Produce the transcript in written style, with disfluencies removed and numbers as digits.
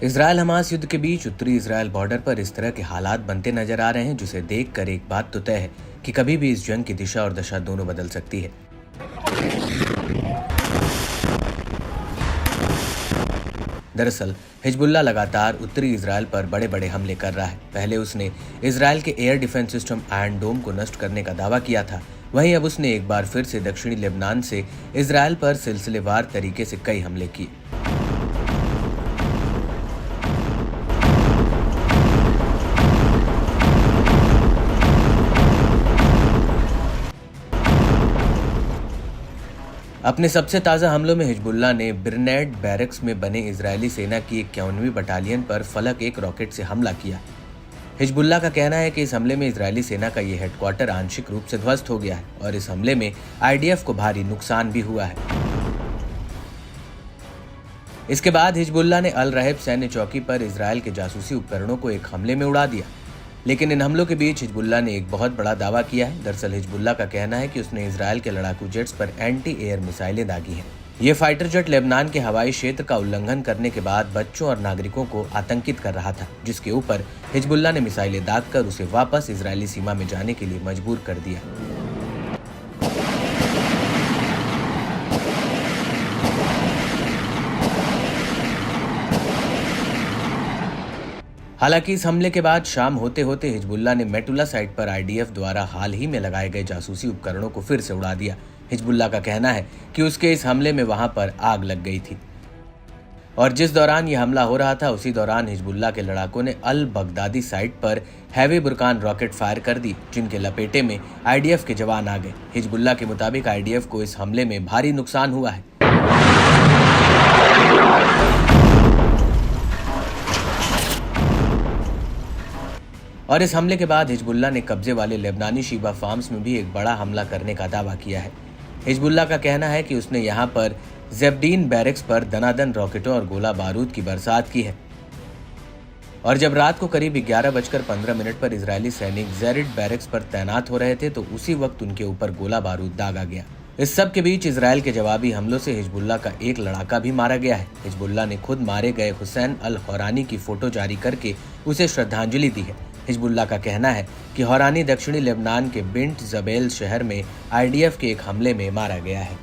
Israel Hamas युद्ध के बीच उत्तरी इजरायल बॉर्डर पर इस तरह के हालात बनते नजर आ रहे हैं, जिसे देखकर एक बात तो तय है कि कभी भी इस जंग की दिशा और दशा दोनों बदल सकती है। दरअसल हिजबुल्ला लगातार उत्तरी इजरायल पर बड़े बड़े हमले कर रहा है। पहले उसने इजरायल के एयर डिफेंस सिस्टम आयरन डोम को नष्ट करने का दावा किया था। वहीं अब उसने एक बार फिर से दक्षिणी लेबनान से इजरायल पर सिलसिलेवार तरीके से कई हमले किए। अपने सबसे ताज़ा हमलों में हिजबुल्ला ने बिरनेट बैरक्स में बने इजरायली सेना की 51वीं बटालियन पर फलक 1 रॉकेट से हमला किया। हिजबुल्ला का कहना है कि इस हमले में इजरायली सेना का ये हेडक्वार्टर आंशिक रूप से ध्वस्त हो गया है और इस हमले में आईडीएफ को भारी नुकसान भी हुआ है। इसके बाद हिजबुल्ला ने अल रहब सैन्य चौकी पर इजरायल के जासूसी उपकरणों को एक हमले में उड़ा दिया। लेकिन इन हमलों के बीच हिजबुल्ला ने एक बहुत बड़ा दावा किया है। दरअसल हिजबुल्ला का कहना है कि उसने इजरायल के लड़ाकू जेट्स पर एंटी एयर मिसाइलें दागी हैं। ये फाइटर जेट लेबनान के हवाई क्षेत्र का उल्लंघन करने के बाद बच्चों और नागरिकों को आतंकित कर रहा था, जिसके ऊपर हिजबुल्ला ने मिसाइलें दागकर उसे वापस इजरायली सीमा में जाने के लिए मजबूर कर दिया। हालांकि इस हमले के बाद शाम होते होते हिजबुल्ला ने मेटुला साइट पर आईडीएफ द्वारा हाल ही में लगाए गए जासूसी उपकरणों को फिर से उड़ा दिया। हिजबुल्ला का कहना है कि उसके इस हमले में वहां पर आग लग गई थी और जिस दौरान यह हमला हो रहा था उसी दौरान हिजबुल्ला के लड़ाकों ने अल बगदादी साइट पर हैवी बुरकान रॉकेट फायर कर दी, जिनके लपेटे में आईडीएफ के जवान आ गए। हिजबुल्ला के मुताबिक आईडीएफ को इस हमले में भारी नुकसान हुआ है। और इस हमले के बाद हिजबुल्ला ने कब्जे वाले लेबनानी शीबा फार्म्स में भी एक बड़ा हमला करने का दावा किया है। हिजबुल्ला का कहना है कि उसने यहां पर ज़ेबडीन बैरक्स पर दनादन रॉकेटों और गोला बारूद की बरसात की है। और जब रात को करीब 11:15 पर इजरायली सैनिक ज़ेरिड बैरक्स पर तैनात हो रहे थे तो उसी वक्त उनके ऊपर गोला बारूद दागा गया। इस सब के बीच इजरायल के जवाबी हमलों से हिजबुल्ला का एक लड़ाका भी मारा गया है। हिजबुल्ला ने खुद मारे गए हुसैन अल हौरानी की फोटो जारी करके उसे श्रद्धांजलि दी है। हिजबुल्ला का कहना है कि हौरानी दक्षिणी लेबनान के बिंट जबेल शहर में आईडीएफ के एक हमले में मारा गया है।